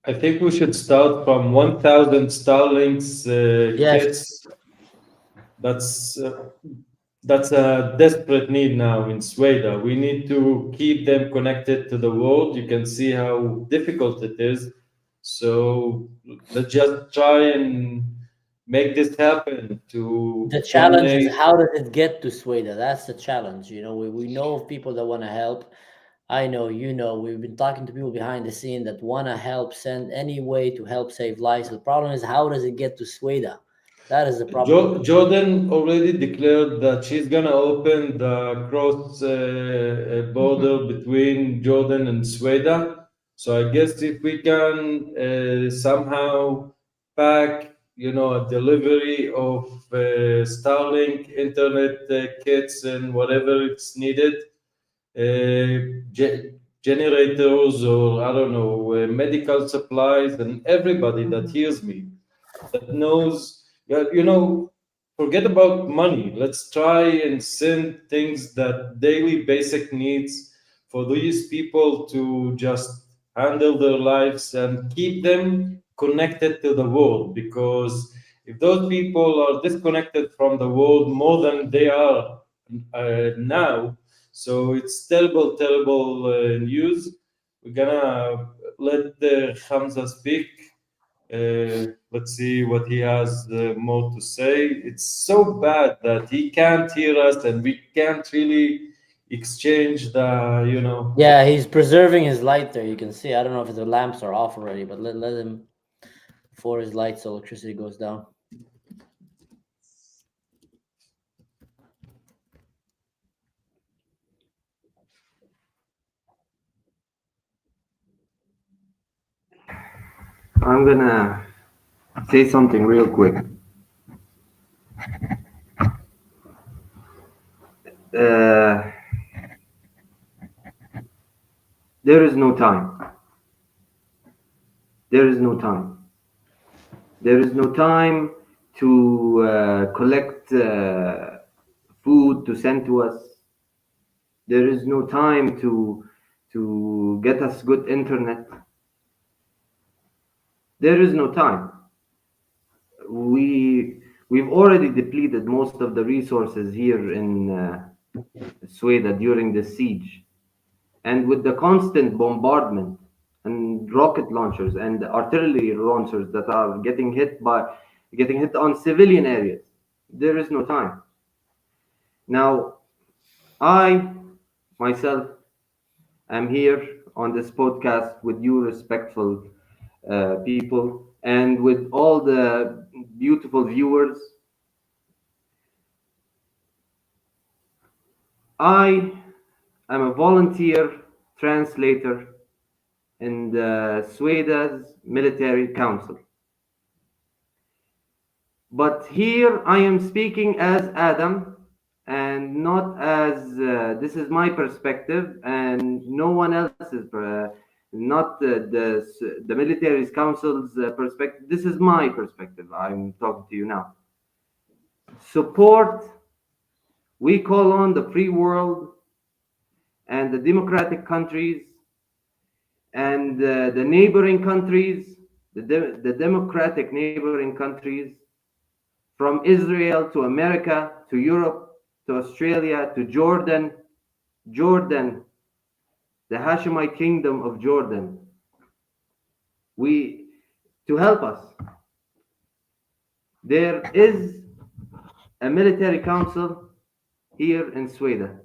I think we should start from 1,000 Starlinks Yes. kits. That's a desperate need now in Sweida. We need to keep them connected to the world. You can see how difficult it is. So let's just try and make this happen to The challenge is, donate. how does it get to Sweden? That's the challenge. We know of people that want to help. I know, we've been talking to people behind the scene that want to help, send any way to help save lives. The problem is, how does it get to Sweden? That is the problem. Jordan already declared that she's gonna open the cross border between Jordan and Sweida. So I guess if we can somehow pack, a delivery of Starlink internet kits and whatever it's needed, generators, or I don't know, medical supplies, and everybody that hears me that knows, forget about money. Let's try and send things that daily basic needs for these people to just handle their lives and keep them connected to the world. Because if those people are disconnected from the world more than they are now, so it's terrible, terrible news. We're gonna let Hamza speak. Let's see what he has more to say. It's so bad that he can't hear us and we can't really exchange the. Yeah, he's preserving his light there. You can see. I don't know if the lamps are off already, but let him for his light so electricity goes down. I'm gonna say something real quick. There is no time. There is no time. There is no time to collect food to send to us. There is no time to get us good internet. There is no time. We've already depleted most of the resources here in Sweida during the siege, and with the constant bombardment and rocket launchers and artillery launchers that are getting hit on civilian areas, there is no time. Now, I myself am here on this podcast with you, respectful people, and with all the beautiful viewers. I am a volunteer translator in the Swedish Military Council. But here I am speaking as Adam, and not as this is my perspective, and no one else's, not the military's council's perspective. This is my perspective. I'm talking to you now. Support. We call on the free world and the democratic countries and the neighboring countries, the democratic neighboring countries, from Israel to America to Europe to Australia to Jordan, the Hashemite kingdom of Jordan, we to help us. There is a military council here in Sweden,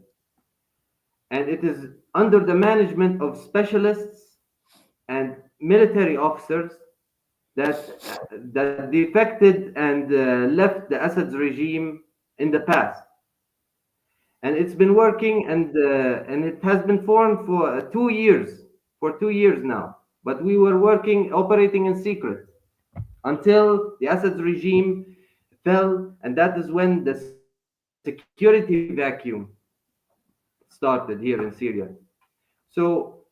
and it is under the management of specialists and military officers that defected and left the Assad's regime in the past. And it's been working, and it has been formed for 2 years, for 2 years now. But we were working, operating in secret until the Assad's regime fell, and that is when the security vacuum started here in Syria. So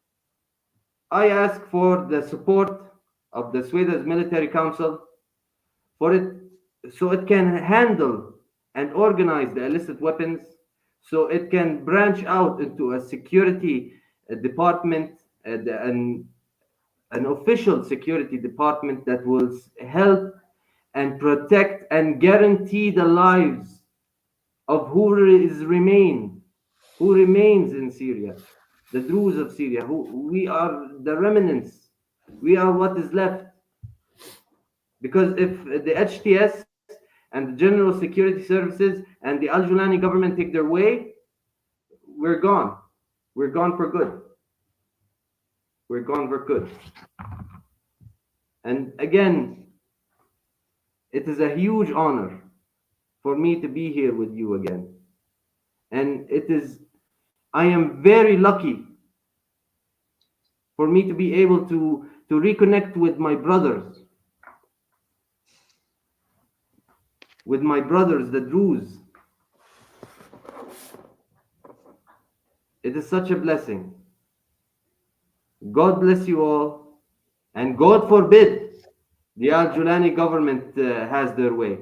I ask for the support of the Sweda's military council for it, so it can handle and organize the illicit weapons, so it can branch out into a security department, an official security department that will help and protect and guarantee the lives of who remains in Syria, the Druze of Syria, who we are the remnants, we are what is left. Because if the HTS and the General Security Services and the Al Julani government take their way, we're gone. We're gone for good. We're gone for good. And again, it is a huge honor for me to be here with you again. And I am very lucky for me to be able to reconnect with my brothers, the Druze. It is such a blessing. God bless you all, and God forbid the Al Julani government has their way.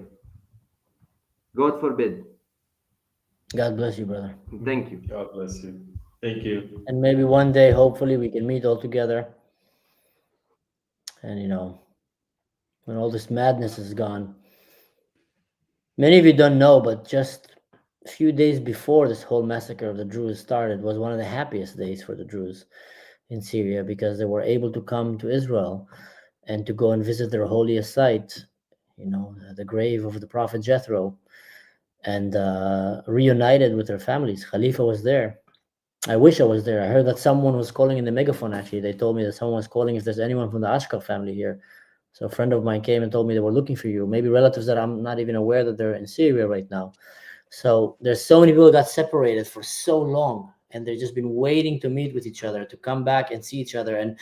God forbid. God bless you, brother. Thank you. God bless you. Thank you. And maybe one day, hopefully, we can meet all together. And, when all this madness is gone. Many of you don't know, but just a few days before this whole massacre of the Druze started was one of the happiest days for the Druze in Syria, because they were able to come to Israel and to go and visit their holiest site, the grave of the Prophet Jethro, and reunited with their families. Khalifa was there. I wish I was there. I heard that someone was calling in the megaphone, actually. They told me that someone was calling if there's anyone from the Ashkar family here. So a friend of mine came and told me they were looking for you. Maybe relatives that I'm not even aware that they're in Syria right now. So there's so many people that got separated for so long, and they've just been waiting to meet with each other, to come back and see each other, and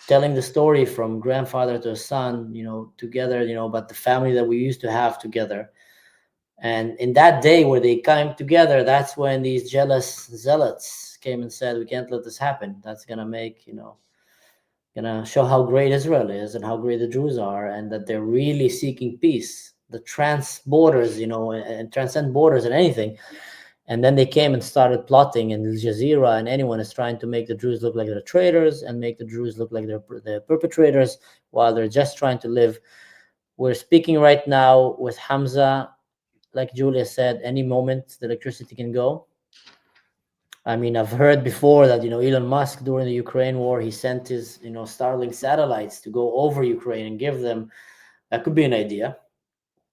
telling the story from grandfather to son, together, about the family that we used to have together. And in that day where they came together, that's when these jealous zealots came and said, we can't let this happen. That's going to make, going to show how great Israel is and how great the Druze are, and that they're really seeking peace, the trans-borders, and transcend borders and anything. And then they came and started plotting, and Al Jazeera and anyone is trying to make the Druze look like they're traitors and make the Druze look like they're the perpetrators, while they're just trying to live. We're speaking right now with Hamzeh. Like Julia said, any moment the electricity can go. I mean, I've heard before that, Elon Musk, during the Ukraine war, he sent his, Starlink satellites to go over Ukraine and give them, that could be an idea,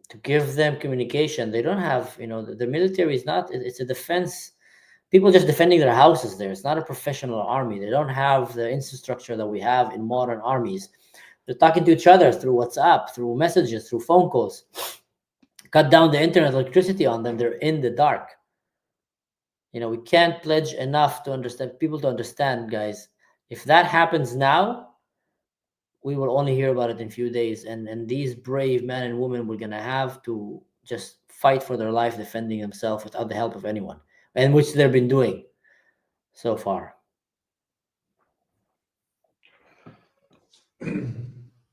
to give them communication. They don't have, the military is not, it's a defense. People just defending their houses there. It's not a professional army. They don't have the infrastructure that we have in modern armies. They're talking to each other through WhatsApp, through messages, through phone calls. Cut down the internet electricity on them. They're in the dark. We can't pledge enough to people to understand, guys. If that happens now, we will only hear about it in a few days. And these brave men and women were going to have to just fight for their life, defending themselves without the help of anyone, and which they've been doing so far.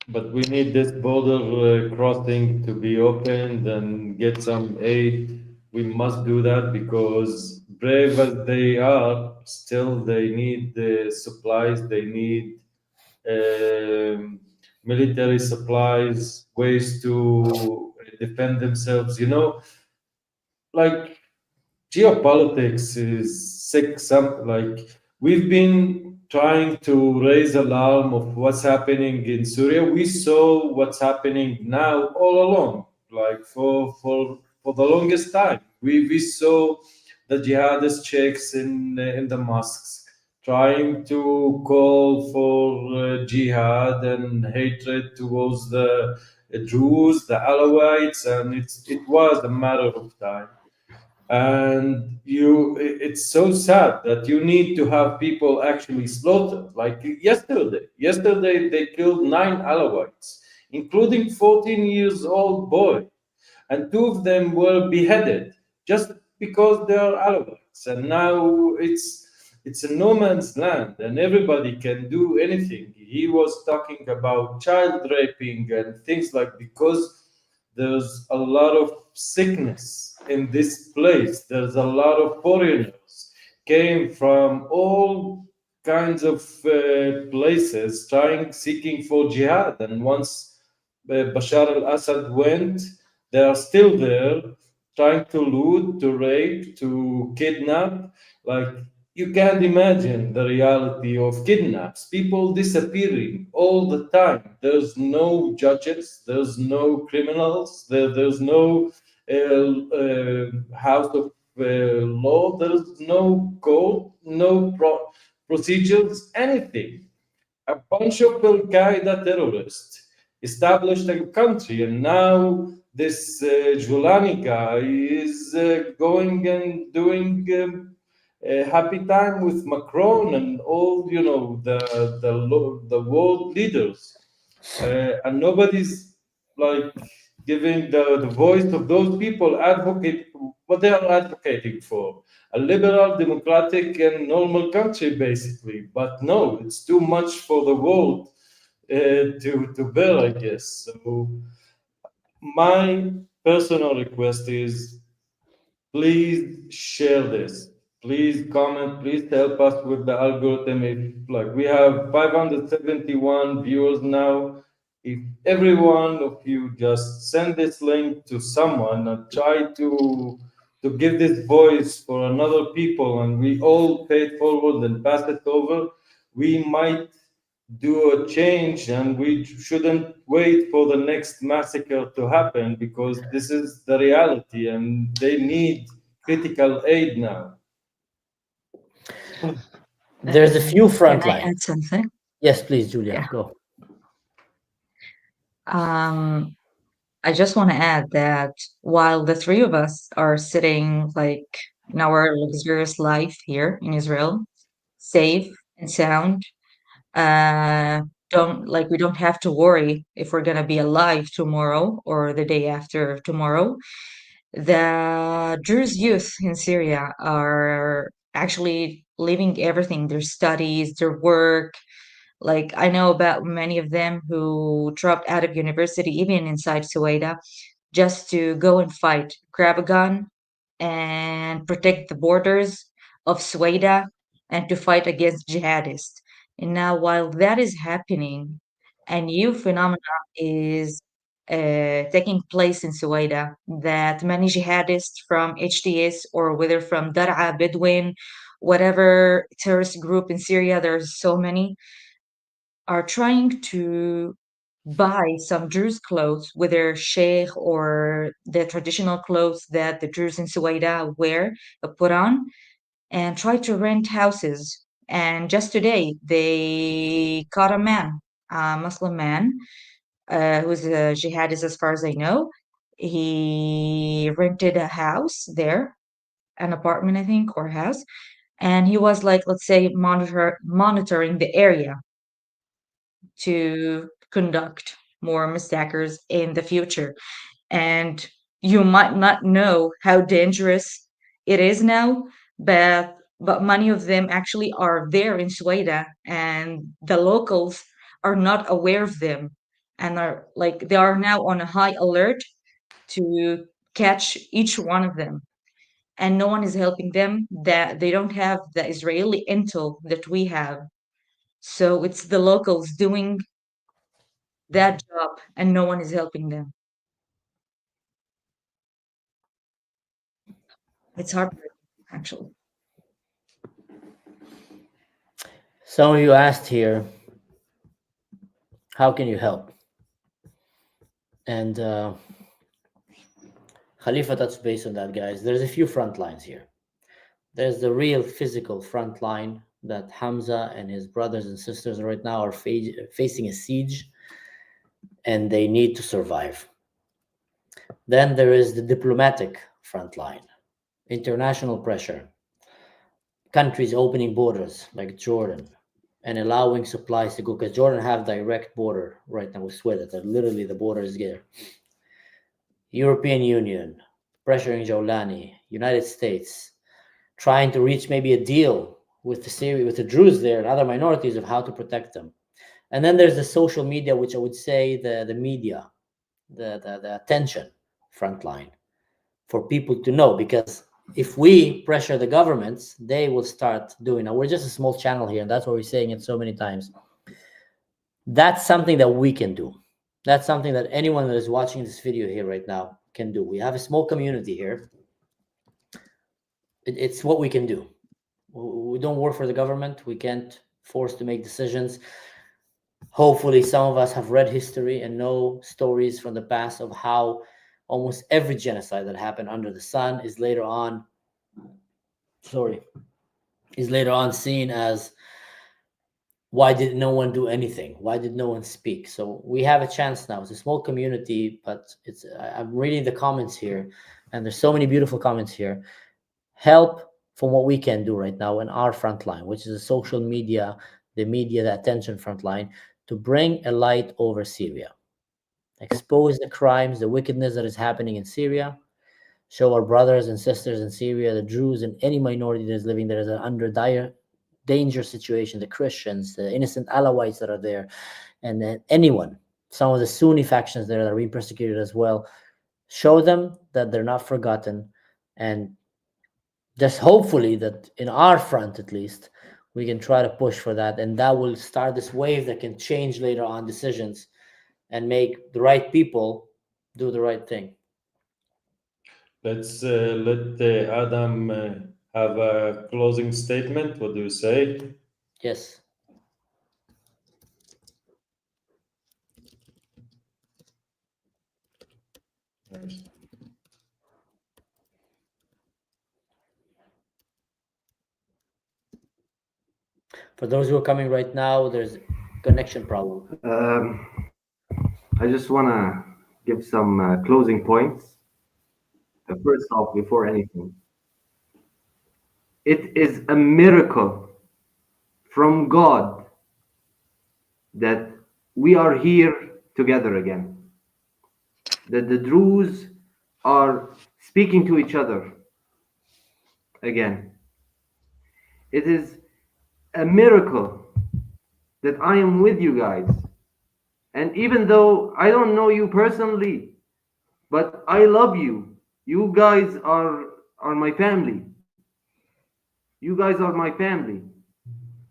But we need this border crossing to be opened and get some aid. We must do that, because brave as they are, still they need the supplies, they need military supplies, ways to defend themselves. Like geopolitics is sick. We've been trying to raise alarm of what's happening in Syria. We saw what's happening now all along, like for the longest time. We saw the jihadist sheikhs in the mosques trying to call for jihad and hatred towards the Druze, the Alawites, and it was a matter of time. And it's so sad that you need to have people actually slaughtered. Like yesterday they killed 9 Alawites, including 14 years old boy, and 2 of them were beheaded just because they are Alawites. And now it's a no man's land, and everybody can do anything. He was talking about child raping and things like, because there's a lot of sickness in this place. There's a lot of foreigners came from all kinds of places trying seeking for jihad, and once Bashar al-Assad went, they are still there trying to loot, to rape, to kidnap. Like, you can't imagine the reality of kidnaps, people disappearing all the time. There's no judges, there's no criminals, there's no house of law, there's no code, no procedures, anything. A bunch of Al Qaeda terrorists established a country, and now this Julani guy is going and doing a happy time with Macron and all, the world leaders, and nobody's like giving the voice of those people, advocate what they are advocating for, a liberal, democratic, and normal country, basically. But no, it's too much for the world to bear, I guess. So my personal request is, please share this. Please comment. Please help us with the algorithm. If like we have 571 viewers now, if every one of you just send this link to someone and try to give this voice for another people, and we all pay it forward and pass it over, we might do a change, and we shouldn't wait for the next massacre to happen, because this is the reality and they need critical aid now. There's a few Can front I line. add something? Yes, please, Julia, Yeah. go. Um, I just want to add that while the three of us are sitting like in our luxurious life here in Israel, safe and sound, uh, we don't have to worry if we're gonna be alive tomorrow or the day after tomorrow. The Druze youth in Syria are actually leaving everything, their studies, their work. Like I know about many of them who dropped out of university, even inside Sweida, just to go and fight, grab a gun, and protect the borders of Sweida and to fight against jihadists. And now, while that is happening, a new phenomenon is taking place in Sweida, that many jihadists from HTS or whether from Dar'a, Bedouin, whatever terrorist group in Syria, there's so many, are trying to buy some Druze clothes, whether sheikh or the traditional clothes that the Druze in Suwaida wear, put on, and try to rent houses. And just today, they caught a man, a Muslim man, who's a jihadist as far as I know. He rented a house there, an apartment, I think, or house, and he was like, let's say, monitoring the area to conduct more massacres in the future. And you might not know how dangerous it is now, but many of them actually are there in Sweida, and the locals are not aware of them, and are like they are now on a high alert to catch each one of them. And no one is helping them, that they don't have the Israeli intel that we have. So it's the locals doing that job and no one is helping them. It's heartbreaking, actually. Some of you asked here, how can you help? And Khalifa touched base on that, guys. There's a few front lines here. There's the real physical front line that Hamza and his brothers and sisters right now are facing a siege, and they need to survive. Then there is the diplomatic front line, international pressure, countries opening borders like Jordan and allowing supplies to go, because Jordan have direct border right now with Sweida. That literally the border is there. European Union pressuring Jawlani, United States trying to reach maybe a deal with the Syria, with the Druze there and other minorities of how to protect them. And then there's the social media, which I would say the media, the attention front line for people to know, because if we pressure the governments, they will start doing. Now, we're just a small channel here, and that's why we're saying it so many times. That's something that we can do. That's something that anyone that is watching this video here right now can do. We have a small community here. It's what we can do. We don't work for the government. We can't force to make decisions. Hopefully, some of us have read history and know stories from the past of how almost every genocide that happened under the sun is later on seen as, why did no one do anything? Why did no one speak? So we have a chance now. It's a small community, but I'm reading the comments here, and there's so many beautiful comments here. Help from what we can do right now in our front line, which is the social media, the attention front line, to bring a light over Syria. Expose the crimes, the wickedness that is happening in Syria. Show our brothers and sisters in Syria, the Druze and any minority that is living there is under dire danger situation, the Christians, the innocent Alawites that are there, and then anyone, some of the Sunni factions there that are being persecuted as well. Show them that they're not forgotten, and just hopefully that in our front at least, we can try to push for that, and that will start this wave that can change later on decisions and make the right people do the right thing. Let's let Adam have a closing statement. What do you say? Yes. Yes. For those who are coming right now, there's a connection problem. I just want to give some closing points. First off, before anything, it is a miracle from God that we are here together again, that the Druze are speaking to each other again. It is a miracle that I am with you guys. And even though I don't know you personally, but I love you. You guys are my family. You guys are my family.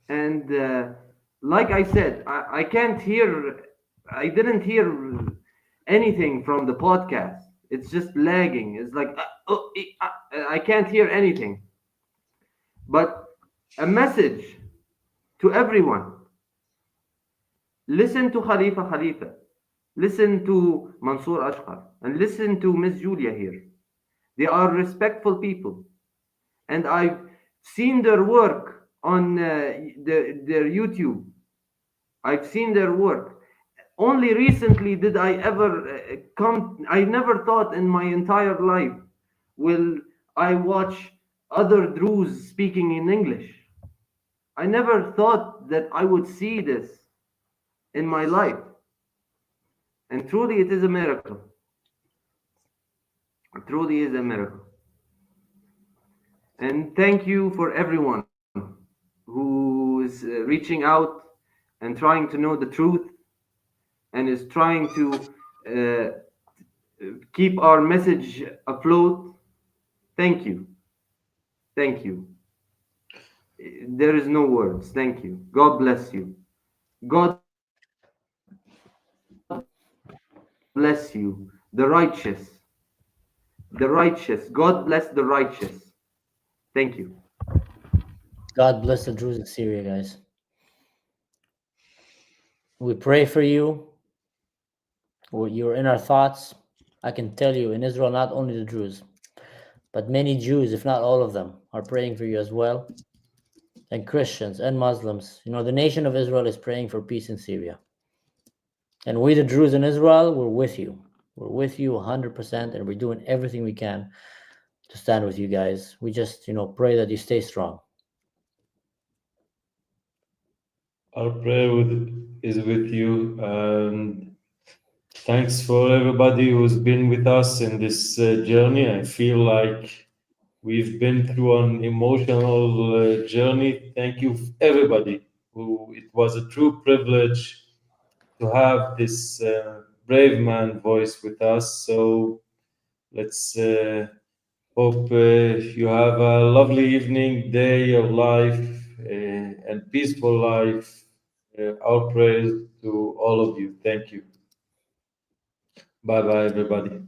And like I said, I didn't hear anything from the podcast. It's just lagging. It's like, I can't hear anything. But a message to everyone. Listen to Khalifa. Listen to Mansour Ashkar. And listen to Miss Julia here. They are respectful people. And I've seen their work on their YouTube. I've seen their work. Only recently did I ever I never thought in my entire life will I watch other Druze speaking in English. I never thought that I would see this in my life. And truly it is a miracle. It truly is a miracle. And thank you for everyone who is reaching out and trying to know the truth and is trying to keep our message afloat. Thank you. Thank you. There is no words. Thank you. God bless you. God bless you. The righteous. The righteous. God bless the righteous. Thank you. God bless the Druze of Syria, guys. We pray for you. You're in our thoughts. I can tell you, in Israel, not only the Druze, but many Jews, if not all of them, are praying for you as well, and Christians and Muslims. You know, the nation of Israel is praying for peace in Syria. And we, the Druze in Israel, we're with you. We're with you 100%, and we're doing everything we can to stand with you guys. We just, pray that you stay strong. Our prayer is with you, and thanks for everybody who's been with us in this journey. I feel like we've been through an emotional journey. Thank you, everybody. It was a true privilege to have this brave man voice with us. So let's hope you have a lovely evening, day of life, and peaceful life. Our prayers to all of you. Thank you. Bye bye, everybody.